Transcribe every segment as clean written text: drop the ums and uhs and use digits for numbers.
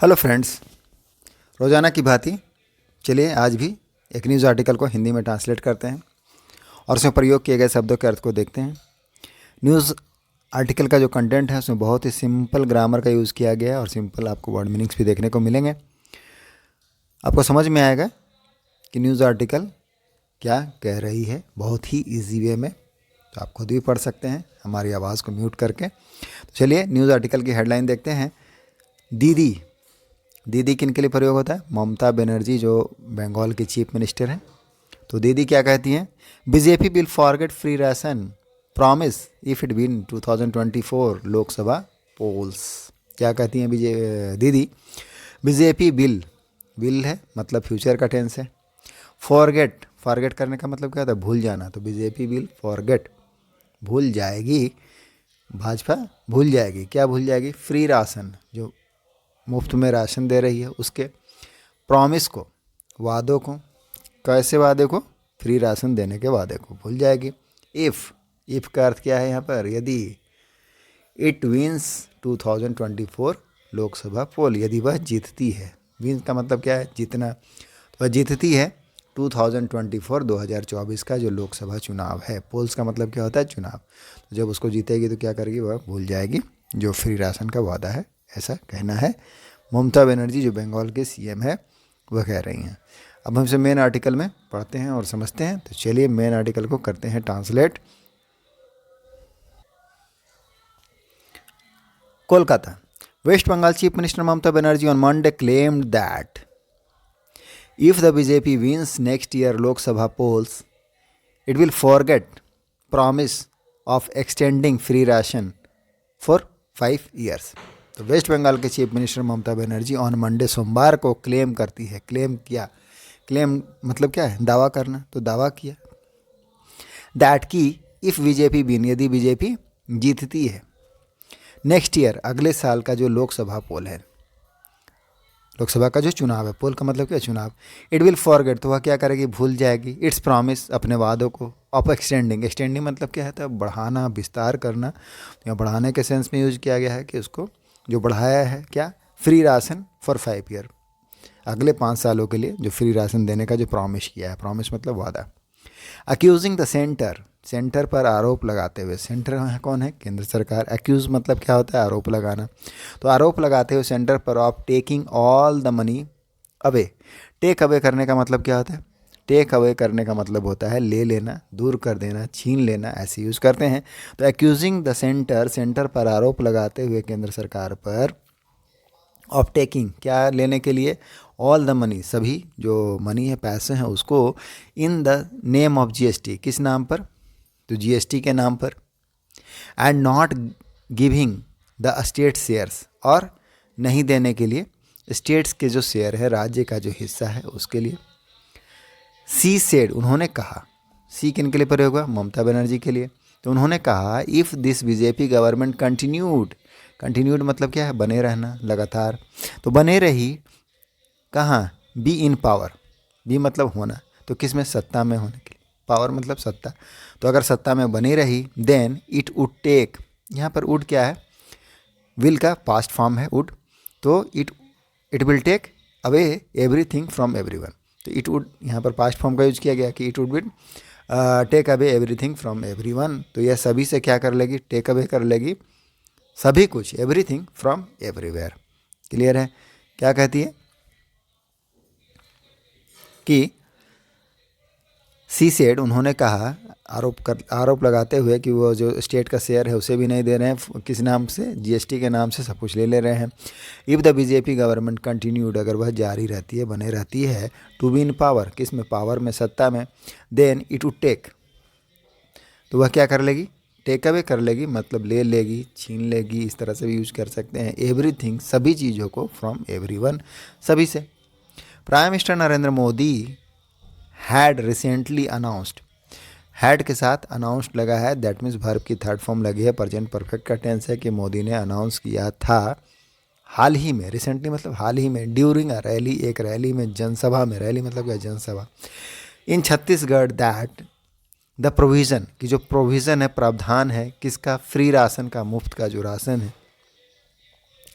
Hello friends, रोज़ाना की भांति चलिए आज भी एक न्यूज़ आर्टिकल को हिंदी में ट्रांसलेट करते हैं और उसमें प्रयोग किए गए शब्दों के अर्थ को देखते हैं। न्यूज़ आर्टिकल का जो कंटेंट है उसमें बहुत ही सिंपल ग्रामर का यूज़ किया गया है और सिंपल आपको वर्ड मीनिंग्स भी देखने को मिलेंगे। आपको समझ में आएगा कि न्यूज़ आर्टिकल क्या कह रही है बहुत ही ईजी वे में, तो आप खुद भी पढ़ सकते हैं हमारी आवाज़ को म्यूट करके। तो चलिए न्यूज़ आर्टिकल की हेडलाइन देखते हैं। दीदी किन के लिए प्रयोग होता है? ममता बनर्जी जो बंगाल की चीफ मिनिस्टर हैं, तो दीदी क्या कहती हैं? BJP will forget free ration promise if it win 2024 Lok Sabha polls. क्या कहती हैं दीदी? बीजेपी विल है मतलब फ्यूचर का टेंस है। फॉरगेट करने का मतलब क्या होता है? भूल जाना। तो बीजेपी विल फॉरगेट भूल जाएगी, भाजपा भूल जाएगी। क्या भूल जाएगी? फ्री राशन, जो मुफ्त में राशन दे रही है उसके प्रॉमिस को, वादों को। कैसे वादे को? फ्री राशन देने के वादे को भूल जाएगी। इफ़ का अर्थ क्या है यहाँ पर? यदि इट विंस 2024 लोकसभा पोल, यदि वह जीतती है। विंस का मतलब क्या है? जीतना। तो वह जीतती है 2024 का जो लोकसभा चुनाव है। पोल्स का मतलब क्या होता है? चुनाव। तो जब उसको जीतेगी तो क्या करेगी? वह भूल जाएगी जो फ्री राशन का वादा है, ऐसा कहना है ममता बनर्जी जो बंगाल के सीएम है, वह कह रही हैं। अब हम इसे मेन आर्टिकल में पढ़ते हैं और समझते हैं। तो चलिए मेन आर्टिकल को करते हैं translate. Kolkata, West Bengal chief minister Mamata Banerjee on Monday claimed that if the BJP wins next year Lok Sabha polls, it will forget promise of extending free ration for 5 years. तो वेस्ट बंगाल के chief minister Mamata Banerjee on Monday सोमवार को claim करती है। Claim किया, claim मतलब क्या है? दावा करना। तो दावा किया दैट की इफ़ बीजेपी विन, यदि बीजेपी जीतती है नेक्स्ट ईयर, अगले साल का जो लोकसभा पोल है, लोकसभा का जो चुनाव है, पोल का मतलब क्या? चुनाव। इट विल फॉरगेट, तो वह क्या करेगी? भूल जाएगी। इट्स प्रॉमिस, अपने वादों को। ऑफ एक्सटेंडिंग मतलब क्या है? तो बढ़ाना, विस्तार करना। या बढ़ाने के सेंस में यूज किया गया है कि उसको जो बढ़ाया है क्या? फ्री राशन फॉर 5 ईयर, अगले 5 सालों के लिए जो फ्री राशन देने का जो प्रॉमिस किया है। प्रॉमिस मतलब वादा। अक्यूजिंग द सेंटर पर आरोप लगाते हुए। सेंटर कौन है? केंद्र सरकार। एक्यूज मतलब क्या होता है? आरोप लगाना। तो आरोप लगाते हुए सेंटर पर of taking all the money away. Take away करने का मतलब क्या होता है? टेक अवे करने का मतलब होता है ले लेना, दूर कर देना, छीन लेना, ऐसे यूज़ करते हैं। तो एक्यूजिंग द सेंटर पर आरोप लगाते हुए केंद्र सरकार पर ऑफ टेकिंग, क्या लेने के लिए? ऑल द मनी, सभी जो मनी है, पैसे हैं, उसको in the name of GST, किस नाम पर? तो जीएसटी के नाम पर। And not giving the state shares, और नहीं देने के लिए स्टेट्स के जो शेयर है, राज्य का जो हिस्सा है, उसके लिए। सी सेड, उन्होंने कहा। सी किन के लिए प्रयोग हुआ? ममता बनर्जी के लिए। तो उन्होंने कहा if this BJP government continued मतलब क्या है? बने रहना, लगातार। तो बने रही कहाँ? Be in power. बी मतलब होना, तो किस में? सत्ता में होने के लिए। पावर मतलब सत्ता। तो अगर सत्ता में बनी रही देन इट वुड टेक, यहाँ पर वुड क्या है? विल का पास्ट फॉर्म है वुड। तो it will take away everything from everyone. तो इट वुड यहाँ पर पास्ट फॉर्म का यूज किया गया कि it would will take away everything from everyone. तो यह सभी से क्या कर लेगी? टेक अवे कर लेगी सभी कुछ, एवरीथिंग फ्रॉम एवरीवेयर। क्लियर है? क्या कहती है कि सी सेड, उन्होंने कहा, आरोप लगाते हुए कि वो जो स्टेट का शेयर है उसे भी नहीं दे रहे हैं। किस नाम से? जीएसटी के नाम से सब कुछ ले रहे हैं। If the BJP government continued, अगर वह जारी रहती है, बने रहती है, टू बी इन पावर, किस में? पावर में, सत्ता में, देन इट वुड टेक, तो वह क्या कर लेगी? टेक अवे कर लेगी, मतलब ले लेगी, छीन लेगी, इस तरह से भी यूज कर सकते हैं। एवरीथिंग, सभी चीज़ों को, फ्रॉम एवरीवन, सभी से। Prime minister Narendra Modi had recently announced, had के साथ अनाउंस्ड लगा है, दैट मीन्स वर्ब की थर्ड फॉर्म लगी है, प्रेजेंट परफेक्ट का टेंस है, कि मोदी ने अनाउंस किया था हाल ही में। रिसेंटली मतलब हाल ही में। ड्यूरिंग अ रैली, एक रैली में, जनसभा में। रैली मतलब क्या? जनसभा। इन छत्तीसगढ़ दैट द प्रोविज़न, की जो प्रोविज़न है, प्रावधान है, किसका? फ्री राशन का, मुफ्त का जो राशन है,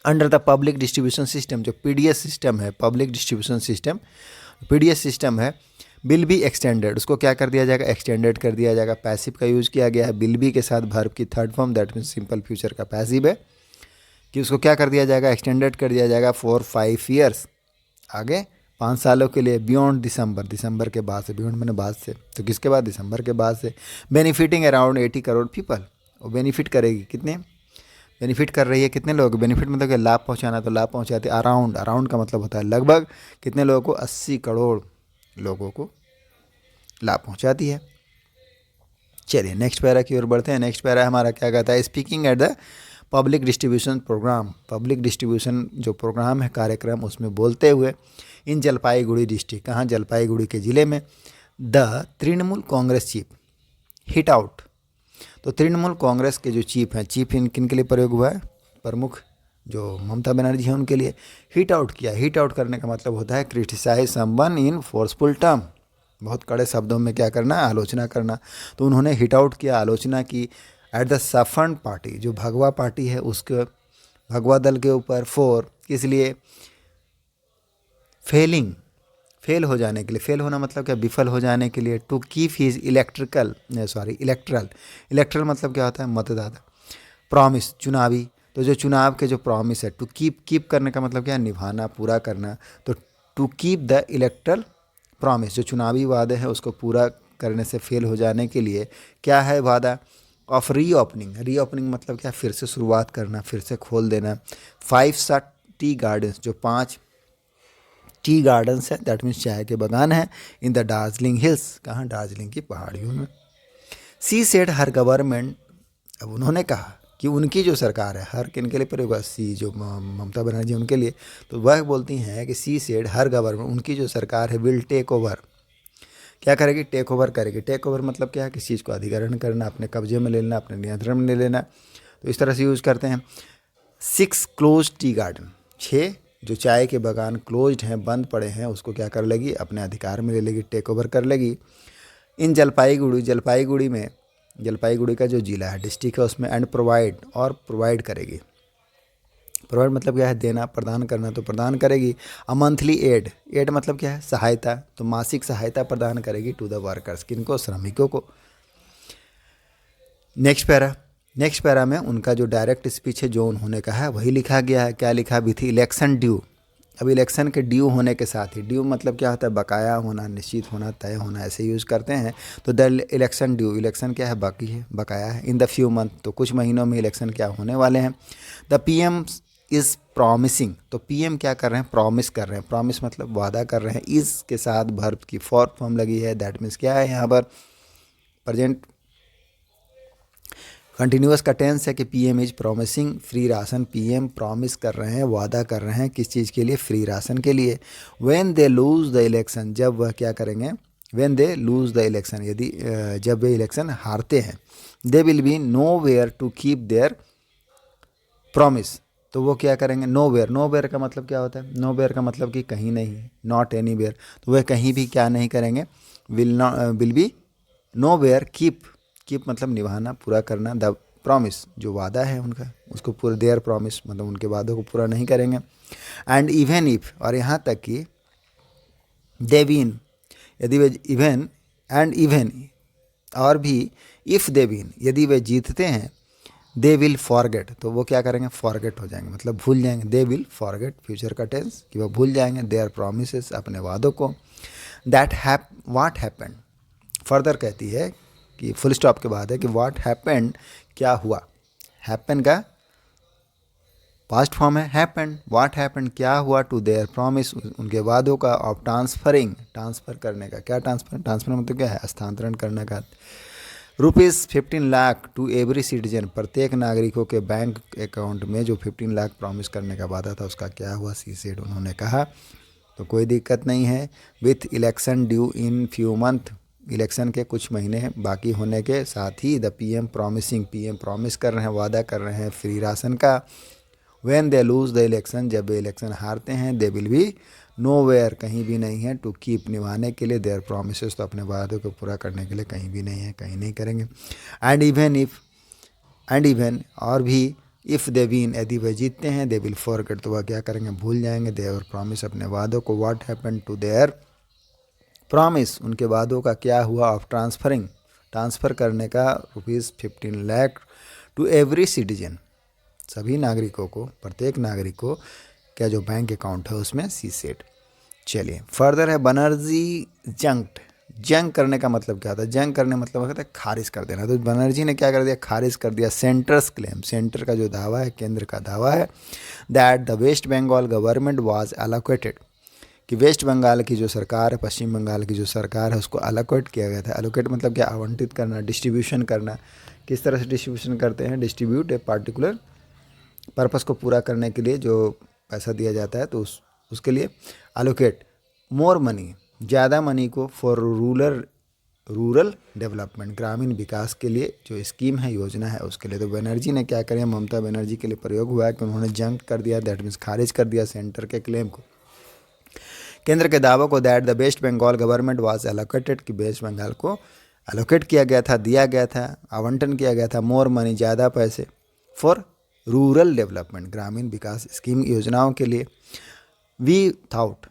under the public distribution system, जो पीडीएस सिस्टम है, public distribution system, PDS system है, विल बी एक्सटेंडेड, उसको क्या कर दिया जाएगा, एक्सटेंडेड कर दिया जाएगा। पैसिव का यूज़ किया गया है, विल बी के साथ वर्ब की third form, that means simple future का पैसिव है, कि उसको क्या कर दिया जाएगा, एक्सटेंडेड कर दिया जाएगा फॉर 5 ईयर्स, आगे 5 सालों के लिए, बियॉन्ड दिसंबर, दिसंबर के बाद से, बियॉन्ड मैंने बाद से, तो किसके बाद, दिसंबर के बाद से, बेनिफिटिंग अराउंड 80 करोड़ पीपल, वो बेनिफिट करेगी कितने, बेनिफिट कर रही है कितने लोग, बेनिफिट मतलब कि लाभ पहुंचाना, तो लाभ पहुंचाते अराउंड, अराउंड का मतलब होता है लगभग, कितने लोगों को, 80 करोड़ लोगों को लाभ पहुंचाती है। चलिए नेक्स्ट पैरा की ओर बढ़ते हैं। नेक्स्ट पैरा हमारा क्या कहता है, speaking at the public distribution programme, public distribution जो प्रोग्राम है, कार्यक्रम, उसमें बोलते हुए, इन जलपाईगुड़ी डिस्ट्रिक्ट, कहाँ, जलपाईगुड़ी के ज़िले में, the Trinamool Congress chief hit out, तो तृणमूल कांग्रेस के जो चीफ हैं, चीफ इन किन के लिए प्रयोग हुआ है, प्रमुख जो ममता बनर्जी हैं उनके लिए हिट आउट किया। हिट आउट करने का मतलब होता है criticise someone in forceful term, बहुत कड़े शब्दों में क्या करना, आलोचना करना। तो उन्होंने हिट आउट किया, आलोचना की एट द सफन पार्टी, जो भगवा पार्टी है उसके, भगवा दल के ऊपर, फॉर, किस लिए, फेलिंग, फेल हो जाने के लिए, फेल होना मतलब क्या, विफल हो जाने के लिए, टू कीप हिज इलेक्ट्रल मतलब क्या होता है, मतदाता, प्रॉमिस, चुनावी, तो जो चुनाव के जो प्रॉमिस है, टू कीप करने का मतलब क्या है, निभाना, पूरा करना, तो to keep the electoral promise, जो चुनावी वादे हैं उसको पूरा करने से फेल हो जाने के लिए क्या है वादा, ऑफ रीओपनिंग, रीओपनिंग मतलब क्या, फिर से शुरुआत करना, फिर से खोल देना, 5 टी गार्डन्स, जो 5 टी गार्डन्स है, दैट मीन्स चाय के बागान है, इन द दार्जिलिंग हिल्स, कहाँ, दार्जिलिंग की पहाड़ियों में। सी सेड हर गवर्नमेंट, अब उन्होंने कहा कि उनकी जो सरकार है, हर किन के लिए प्रयोग, सी जो ममता बनर्जी उनके लिए, तो वह बोलती हैं कि सी सेड हर गवर्नमेंट, उनकी जो सरकार है, विल टेक ओवर, क्या करेगी, टेक ओवर करेगी। टेक ओवर मतलब क्या है, किसी चीज़ को अधिग्रहण करना, अपने कब्जे में ले लेना, अपने नियंत्रण में ले लेना, तो इस तरह से यूज़ करते हैं। 6 क्लोज टी गार्डन, 6 जो चाय के बागान क्लोज्ड हैं, बंद पड़े हैं, उसको क्या कर लेगी, अपने अधिकार में ले लेगी, टेक ओवर कर लेगी। इन जलपाईगुड़ी, जलपाईगुड़ी में, जलपाईगुड़ी का जो जिला है, डिस्ट्रिक्ट है, उसमें एंड प्रोवाइड, और प्रोवाइड करेगी, प्रोवाइड मतलब क्या है, देना, प्रदान करना, तो प्रदान करेगी। अ मंथली एड, एड मतलब क्या है, सहायता, तो मासिक सहायता प्रदान करेगी टू द वर्कर्स, किनको, श्रमिकों को। नेक्स्ट पैरा में उनका जो डायरेक्ट स्पीच है, जो उन्होंने कहा है वही लिखा गया है। क्या लिखा भी थी, इलेक्शन ड्यू, अब इलेक्शन के ड्यू होने के साथ ही, ड्यू मतलब क्या होता है, बकाया होना, निश्चित होना, तय होना, ऐसे यूज़ करते हैं। तो द इलेक्शन ड्यू, इलेक्शन क्या है, बाकी है, बकाया है। इन द फ्यू मंथ, तो कुछ महीनों में इलेक्शन क्या होने वाले हैं। द पीएम इज़ प्रॉमिसिंग, तो पीएम क्या कर रहे हैं, प्रॉमिस कर रहे हैं, प्रॉमिस मतलब वादा कर रहे हैं, इज़ के साथ वर्ब की फॉर फॉर्म लगी है, दैट मीन्स क्या है, यहाँ पर प्रेजेंट कंटिन्यूअस का टेंस है कि PM is promising free ration, PM promise कर रहे हैं, वादा कर रहे हैं, किस चीज़ के लिए, फ्री राशन के लिए। When they lose the election, जब वह क्या करेंगे, when they lose the election, यदि जब वे इलेक्शन हारते हैं, they will be nowhere to keep their promise, तो वो क्या करेंगे, नो वेयर, नो वेयर का मतलब क्या होता है, नो वेयर का मतलब कि कहीं नहीं, नॉट एनी वेयर, तो वह कहीं भी क्या नहीं करेंगे, will be nowhere keep मतलब निभाना, पूरा करना, द प्रॉमिस जो वादा है उनका, उसको पूरा, देयर प्रॉमिस मतलब उनके वादों को पूरा नहीं करेंगे। एंड इवन इफ, और यहाँ तक कि दे विन, यदि वे, इवन एंड इवन, और भी, इफ़ दे विन, यदि वे जीतते हैं, दे विल फॉरगेट, तो वो क्या करेंगे, फॉरगेट हो जाएंगे, मतलब भूल जाएंगे, दे विल फॉरगेट, फ्यूचर का टेंस, कि वो भूल जाएंगे, देयर प्रॉमिसेस, अपने वादों को। दैट व्हाट हैपेंड, फर्दर कहती है कि फुल स्टॉप के बाद है कि व्हाट हैपेंड, क्या हुआ, हैपन का पास्ट फॉर्म है हैपेंड, व्हाट हैपेंड क्या हुआ, टू देयर प्रॉमिस, उनके वादों का, ऑफ ट्रांसफरिंग, ट्रांसफ़र करने का, क्या ट्रांसफर मतलब क्या है, हस्तांतरण करने का, ₹15 लाख टू एवरी सिटीजन, प्रत्येक नागरिकों के बैंक अकाउंट में जो 15 लाख प्रॉमिस करने का वादा था, उसका क्या हुआ, सी सेड, उन्होंने कहा। तो कोई दिक्कत नहीं है, with election due in few month, election के कुछ महीने बाकी होने के साथ ही, the PM promising, PM promise कर रहे हैं, वादा कर रहे हैं फ्री राशन का। When they lose the election, जब वे इलेक्शन हारते हैं, they will be nowhere, कहीं भी नहीं है, टू कीप, निभाने के लिए, देयर प्रॉमिसेस, तो अपने वादों को पूरा करने के लिए कहीं भी नहीं है, कहीं नहीं करेंगे। And even if, and even, और भी, इफ़ दे विन, यदि वह जीतते हैं, दे विल फॉरगेट, तो वह क्या करेंगे, भूल जाएंगे, देयर प्रॉमिस, अपने वादों को, what happen to their promise, उनके वादों का क्या हुआ, ऑफ ट्रांसफरिंग, ट्रांसफ़र करने का ₹15 लाख टू एवरी सिटीजन, सभी नागरिकों को, प्रत्येक नागरिक को, क्या जो बैंक अकाउंट है उसमें, सी सेट। चलिए फर्दर है बनर्जी जंक्ड, जंग करने का मतलब क्या होता है, जंग करने मतलब होता है खारिज कर देना, तो बनर्जी ने क्या कर दिया, खारिज कर दिया सेंटर्स क्लेम, सेंटर का जो दावा है, केंद्र का दावा है, that the West Bengal government was allocated, कि वेस्ट बंगाल की जो सरकार है, पश्चिम बंगाल की जो सरकार है, उसको एलोकेट किया गया था। एलोकेट मतलब क्या, आवंटित करना, डिस्ट्रीब्यूशन करना। किस तरह से डिस्ट्रीब्यूशन करते हैं, डिस्ट्रीब्यूट ए पार्टिकुलर पर्पस को पूरा करने के लिए जो पैसा दिया जाता है, तो उसके लिए एलोकेट मोर मनी, ज़्यादा मनी को, फॉर रूरल डेवलपमेंट, ग्रामीण विकास के लिए जो स्कीम है, योजना है, उसके लिए। तो बनर्जी ने क्या करें, ममता बनर्जी के लिए प्रयोग हुआ है कि उन्होंने जंग कर दिया, दैट मीन्स खारिज कर दिया सेंटर के क्लेम को, केंद्र के दावों को, that the West Bengal government was allocated, कि वेस्ट बंगाल को एलोकेट किया गया था, दिया गया था, आवंटन किया गया था, मोर मनी, ज़्यादा पैसे, फॉर रूरल डेवलपमेंट, ग्रामीण विकास स्कीम, योजनाओं के लिए। वी थाउट,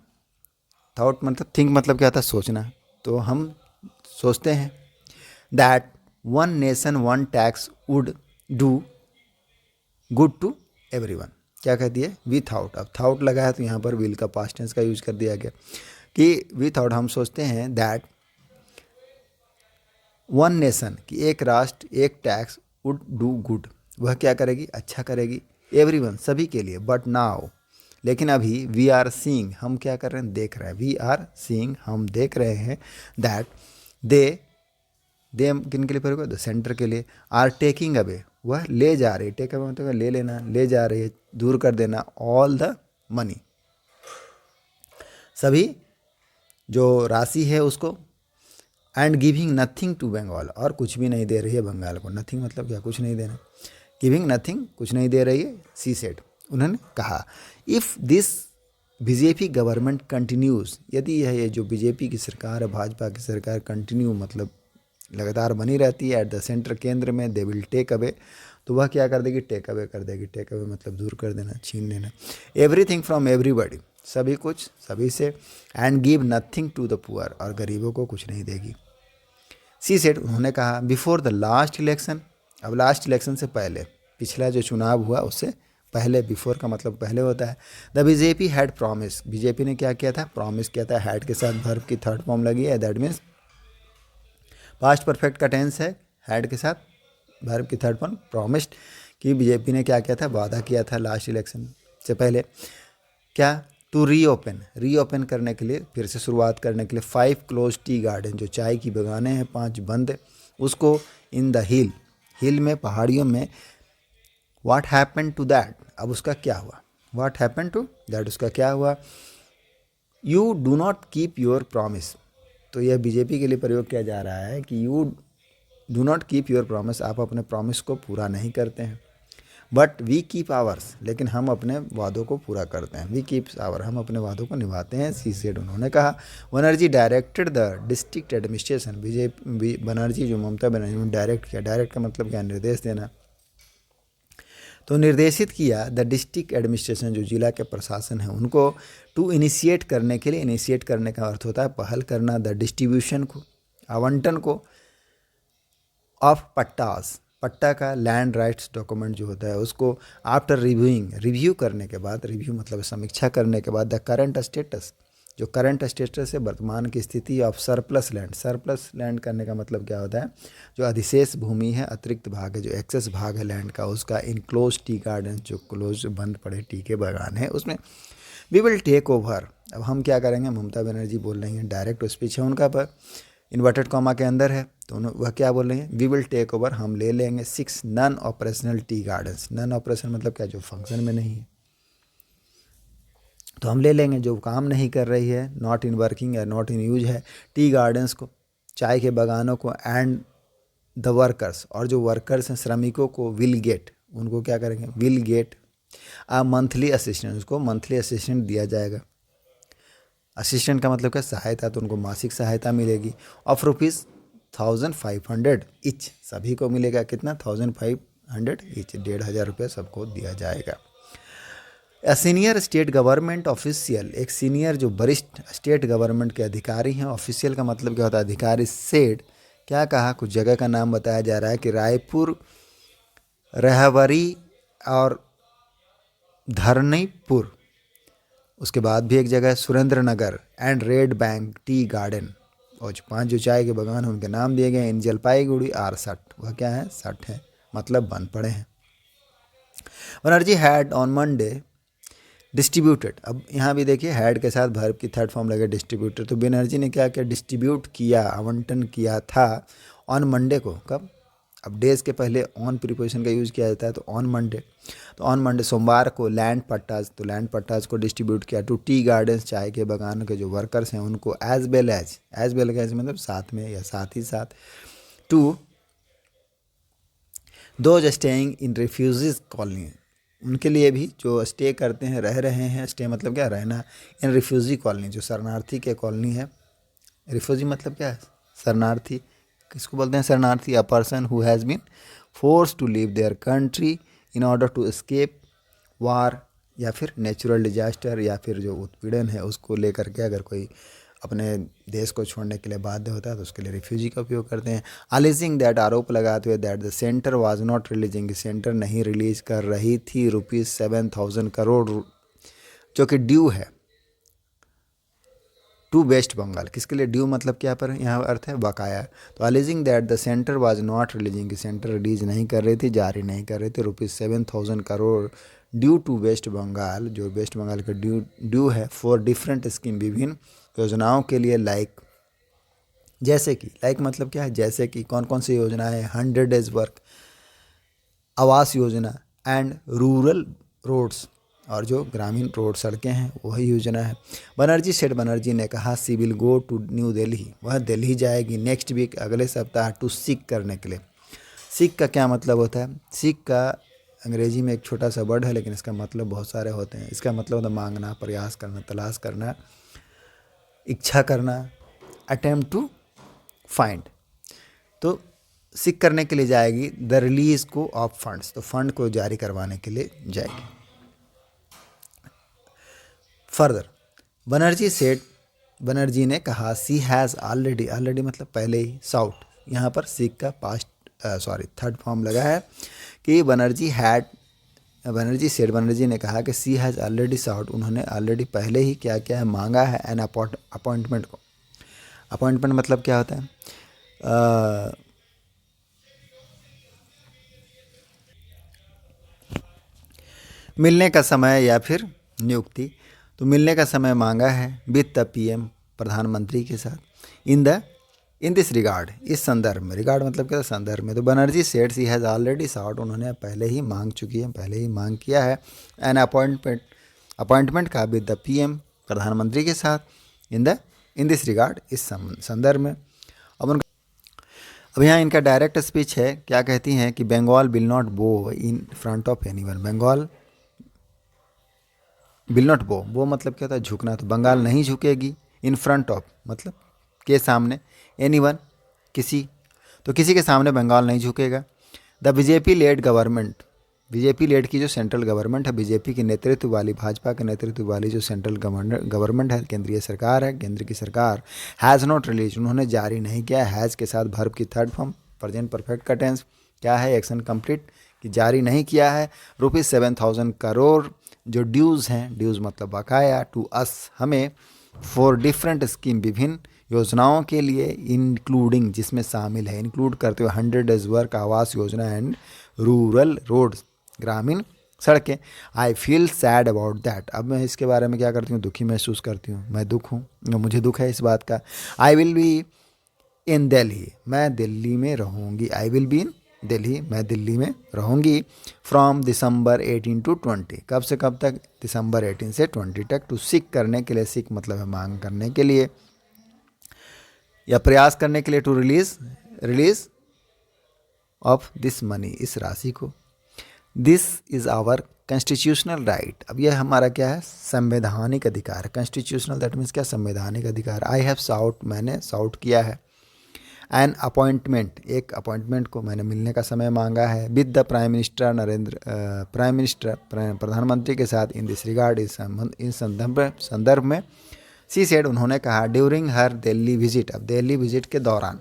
थाउट मतलब थिंक मतलब क्या था, सोचना, तो हम सोचते हैं, that one nation one tax would do good to everyone, क्या कहती है, वी थाउट, अब थाउट लगा है तो यहाँ पर विल का पास्ट टेंस का यूज कर दिया गया, कि वी थाउट, हम सोचते हैं, दैट वन नेशन, कि एक राष्ट्र, एक टैक्स, वुड डू गुड, वह क्या करेगी, अच्छा करेगी, एवरीवन, सभी के लिए, बट नाउ, लेकिन अभी, वी आर सीइंग, हम क्या कर रहे हैं, देख रहे हैं, वी आर सीइंग, हम देख रहे हैं, दैट दे किन के लिए प्रयोग है, द सेंटर के लिए, आर टेकिंग अवे, वह ले जा रही, टेक अवे मतलब ले लेना, ले जा रही है, दूर कर देना, ऑल द मनी, सभी जो राशि है उसको, and giving nothing to Bengal, और कुछ भी नहीं दे रही है बंगाल को, नथिंग मतलब क्या, कुछ नहीं देना, गिविंग नथिंग, कुछ नहीं दे रही है, सी सेड, उन्होंने कहा, if this BJP government continues, यदि यह ये जो बीजेपी की सरकार है, भाजपा की सरकार, कंटिन्यू मतलब लगातार बनी रहती है, एट द सेंटर, केंद्र में, दे विल टेक अवे, तो वह क्या कर देगी, टेक अवे कर देगी, टेक अवे मतलब दूर कर देना, छीन लेना, एवरीथिंग फ्रॉम एवरीबॉडी, सभी कुछ सभी से, and give nothing to the poor, और गरीबों को कुछ नहीं देगी, सी सेड, उन्होंने कहा, बिफोर द लास्ट इलेक्शन, अब लास्ट इलेक्शन से पहले, पिछला जो चुनाव हुआ उससे पहले, बिफोर का मतलब पहले होता है, the BJP had promise, BJP ने क्या किया था, प्रॉमिस किया था, हैड के साथ वर्ब की थर्ड फॉर्म लगी है, दैट मीन्स पास्ट परफेक्ट का टेंस है, हैड के साथ वर्ब की थर्ड फॉर्म, प्रॉमिस्ड, कि बीजेपी ने क्या किया था, वादा किया था लास्ट इलेक्शन से पहले, क्या, टू रीओपन करने के लिए, फिर से शुरुआत करने के लिए, 5 क्लोज टी गार्डन, जो चाय की बगानें हैं 5 बंद, उसको, इन द हिल में, पहाड़ियों में, व्हाट हैपन टू दैट, अब उसका क्या हुआ, व्हाट हैपन टू दैट, उसका क्या हुआ, you do not keep your promise, तो यह बीजेपी के लिए प्रयोग किया जा रहा है कि you do not keep your promise, आप अपने प्रॉमिस को पूरा नहीं करते हैं, बट वी कीप आवर्स, लेकिन हम अपने वादों को पूरा करते हैं, वी कीप आवर, हम अपने वादों को निभाते हैं, सी सेड, उन्होंने कहा। Banerjee directed the district administration, BJP Banerjee जो ममता बनर्जी ने डायरेक्ट किया, डायरेक्ट का मतलब क्या, निर्देश देना, तो निर्देशित किया द डिस्ट्रिक्ट एडमिनिस्ट्रेशन, जो जिला के प्रशासन है उनको, टू इनिशिएट करने के लिए, इनिशिएट करने का अर्थ होता है पहल करना, द डिस्ट्रीब्यूशन को, आवंटन को, ऑफ पट्टास, पट्टा का लैंड राइट्स डॉक्यूमेंट जो होता है उसको, आफ्टर रिव्यूइंग, रिव्यू करने के बाद, रिव्यू मतलब समीक्षा करने के बाद, द करंट स्टेटस, जो करंट स्टेटस है, वर्तमान की स्थिति, of surplus land, surplus land करने का मतलब क्या होता है, जो अधिशेष भूमि है, अतिरिक्त भाग है, जो एक्सेस भाग है लैंड का, उसका, इनक्लोज टी गार्डन, जो क्लोज बंद पड़े टी के बागान है उसमें, वी विल टेक ओवर, अब हम क्या करेंगे, ममता बनर्जी बोल रही हैं, डायरेक्ट स्पीच है उनका, पर इन्वर्टेड कॉमा के अंदर है, तो वह क्या बोल रही हैं, वी विल टेक ओवर, हम ले लेंगे 6 non operational tea gardens, non operational मतलब क्या, जो फंक्शन में नहीं है, तो हम ले लेंगे, जो काम नहीं कर रही है, नॉट इन वर्किंग या नॉट इन यूज है, टी गार्डन्स को, चाय के बागानों को, एंड द वर्कर्स, और जो वर्कर्स हैं, श्रमिकों को, विल गेट, उनको क्या करेंगे, will get a monthly assistant, उसको मंथली असिस्टेंट दिया जाएगा, असिस्टेंट का मतलब क्या, सहायता, तो उनको मासिक सहायता मिलेगी, ऑफ ₹1500 ईच, सभी को मिलेगा कितना, 100 ईच, 1,500 रुपये सबको दिया जाएगा। सीनियर स्टेट गवर्नमेंट ऑफिशियल, एक सीनियर जो वरिष्ठ स्टेट गवर्नमेंट के अधिकारी हैं, ऑफिशियल का मतलब क्या होता है अधिकारी, सेड क्या कहा, कुछ जगह का नाम बताया जा रहा है कि रायपुर, रहवरी और धरनीपुर, उसके बाद भी एक जगह है Surendranagar and Red Bank tea garden, और जो 5 जो चाय के बागान हैं उनके नाम दिए गए हैं। इन जलपाईगुड़ी आर 60, वह क्या है 60 है, मतलब बंद पड़े हैं। Banerjee had on Monday distributed, अब यहाँ भी देखिए हैड के साथ वर्ब की थर्ड फॉर्म लगे डिस्ट्रीब्यूटेड, तो बनर्जी ने क्या किया, डिस्ट्रीब्यूट किया, आवंटन किया था ऑन मंडे को। कब, अब डेज के पहले ऑन प्रीपोजिशन का यूज़ किया जाता है, तो ऑन मंडे, तो ऑन मंडे सोमवार को लैंड पट्टाज, तो लैंड पट्टाज को डिस्ट्रीब्यूट किया टू टी गार्डन्स, चाय के बागान के जो वर्कर्स हैं उनको, एज वेल एज मतलब साथ में या साथ ही साथ, to those staying in refugees colony, उनके लिए भी जो स्टे करते हैं, रह रहे हैं, स्टे मतलब क्या रहना, इन रिफ्यूजी कॉलोनी, जो शरणार्थी के कॉलोनी है। रिफ्यूजी मतलब क्या है, शरणार्थी, किसको बोलते हैं शरणार्थी, a person who has been force to leave their country in order to escape war, या फिर नेचुरल डिजास्टर, या फिर जो उत्पीड़न है उसको लेकर के अगर कोई अपने देश को छोड़ने के लिए बाध्य होता है तो उसके लिए रिफ्यूजी का उपयोग करते हैं। अलिजिंग दैट, आरोप लगाते हुए, that the centre was not releasing, centre नहीं रिलीज कर रही थी ₹7,000 करोड़ जो कि ड्यू है टू वेस्ट बंगाल, किसके लिए ड्यू मतलब क्या, पर यहाँ अर्थ है बकाया, तो alleging that the centre was not releasing, centre release नहीं कर रही थी, जारी नहीं कर रही थी, ₹7,000 crore due to West Bengal, जो वेस्ट बंगाल का ड्यू है, फॉर डिफरेंट स्कीम, विभिन्न योजनाओं के लिए, लाइक जैसे कि, लाइक मतलब क्या है, जैसे कि कौन कौन सी योजना है, 100 days work, Awas Yojana, and rural roads, और जो ग्रामीण रोड सड़कें हैं वही योजना है। बनर्जी सेठ, बनर्जी ने कहा, she will go to New Delhi, वह दिल्ली जाएगी नेक्स्ट वीक, अगले सप्ताह, टू सीख करने के लिए। सीख का क्या मतलब होता है, सीख का अंग्रेजी में एक छोटा सा वर्ड है लेकिन इसका मतलब बहुत सारे होते हैं। इसका मतलब होता है मांगना, प्रयास करना, तलाश करना, इच्छा करना, अटेम्प्ट टू फाइंड, तो सीख करने के लिए जाएगी, द रिलीज को ऑफ फंड्स, तो फंड को जारी करवाने के लिए जाएगी। फर्दर बनर्जी सेड, बनर्जी ने कहा, सी हैज़ ऑलरेडी, ऑलरेडी मतलब पहले ही, साउट, यहाँ पर सीख का पास्ट थर्ड फॉर्म लगा है कि बनर्जी हैड, बनर्जी सेड, बनर्जी ने कहा कि सी हैज़ ऑलरेडी साउट, उन्होंने ऑलरेडी पहले ही क्या क्या है, मांगा है, एन अपॉइंटमेंट को। अपॉइंटमेंट मतलब क्या होता है, मिलने का समय या फिर नियुक्ति, तो मिलने का समय मांगा है विद द पीएम, प्रधानमंत्री के साथ, इन दिस रिगार्ड, इस संदर्भ में, रिगार्ड मतलब क्या, संदर्भ में, तो Banerjee said she has already sought, उन्होंने पहले ही मांग चुकी है, पहले ही मांग किया है, एन अपॉइंटमेंट का विद द पीएम, प्रधानमंत्री के साथ, इन दिस रिगार्ड, इस संदर्भ में। अब यहाँ इनका डायरेक्ट स्पीच है, क्या कहती हैं कि Bengal will not bow in front of anyone, Bengal will not bow मतलब क्या होता है, झुकना, तो बंगाल नहीं झुकेगी, इन फ्रंट ऑफ मतलब के सामने, एनीवन किसी, तो किसी के सामने बंगाल नहीं झुकेगा। The BJP lead government, BJP lead की जो सेंट्रल गवर्नमेंट है, बीजेपी के नेतृत्व वाली, भाजपा के नेतृत्व वाली जो सेंट्रल गवर्नमेंट है, केंद्रीय सरकार है, केंद्र की सरकार, हैज़ नॉट रिलीज, उन्होंने जारी नहीं किया, हैज़ के साथ वर्ब की थर्ड फॉर्म, प्रेजेंट परफेक्ट का टेंस, क्या है, एक्शन कंप्लीट, कि जारी नहीं किया है, ₹7,000 करोड़ जो ड्यूज़ हैं, ड्यूज़ मतलब बकाया, टू अस हमें, फॉर डिफरेंट स्कीम विभिन्न योजनाओं के लिए, इंक्लूडिंग जिसमें शामिल है, इंक्लूड करते हुए 100 days work, Awas Yojana, and rural roads, ग्रामीण सड़कें। I feel sad about that, अब मैं इसके बारे में क्या करती हूँ, दुखी महसूस करती हूँ, मैं दुख हूँ, मुझे दुख है इस बात का। I will be in Delhi, मैं दिल्ली में रहूँगी, I will be in Delhi, मैं दिल्ली में रहूँगी, फ्रॉम दिसंबर 18 to 20, कब से कब तक, दिसंबर 18 से 20 तक, टू सीख करने के लिए, सीख मतलब है मांग करने के लिए या प्रयास करने के लिए, to release of this money, इस राशि को, this is our constitutional right, अब यह हमारा क्या है, संवैधानिक अधिकार, कॉन्स्टिट्यूशनल दैट मीन्स क्या, संवैधानिक अधिकार। आई हैव साउट, मैंने साउट किया है, एन अपॉइंटमेंट, एक अपॉइंटमेंट को मैंने मिलने का समय मांगा है विद द प्राइम मिनिस्टर, प्रधानमंत्री के साथ इन दिस रिगार्ड, इस संदर्भ में। सी सेड, उन्होंने कहा, ड्यूरिंग हर दिल्ली विजिट, अब दिल्ली विजिट के दौरान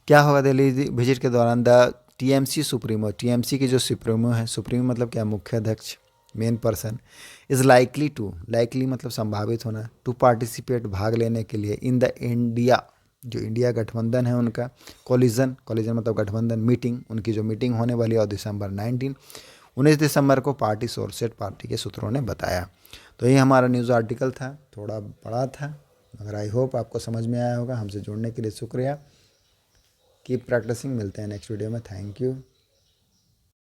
क्या होगा? दिल्ली विजिट के दौरान द टीएमसी सुप्रीमो, टीएमसी की जो सुप्रीमो है, सुप्रीमो मतलब क्या? मुख्य अध्यक्ष, main person, is likely to, likely मतलब संभावित होना, टू पार्टिसिपेट, भाग लेने के लिए, इन द इंडिया, जो इंडिया गठबंधन है उनका, कोलिजन, कोलिजन मतलब गठबंधन, मीटिंग, उनकी जो मीटिंग होने वाली है, और दिसंबर 19 दिसंबर को पार्टी सोर्सेट, पार्टी के सूत्रों ने बताया। तो ये हमारा न्यूज़ आर्टिकल था, थोड़ा बड़ा था, मगर आई होप आपको समझ में आया होगा। हमसे जुड़ने के लिए शुक्रिया। कीप प्रैक्टिसिंग, मिलते हैं नेक्स्ट वीडियो में। Thank you.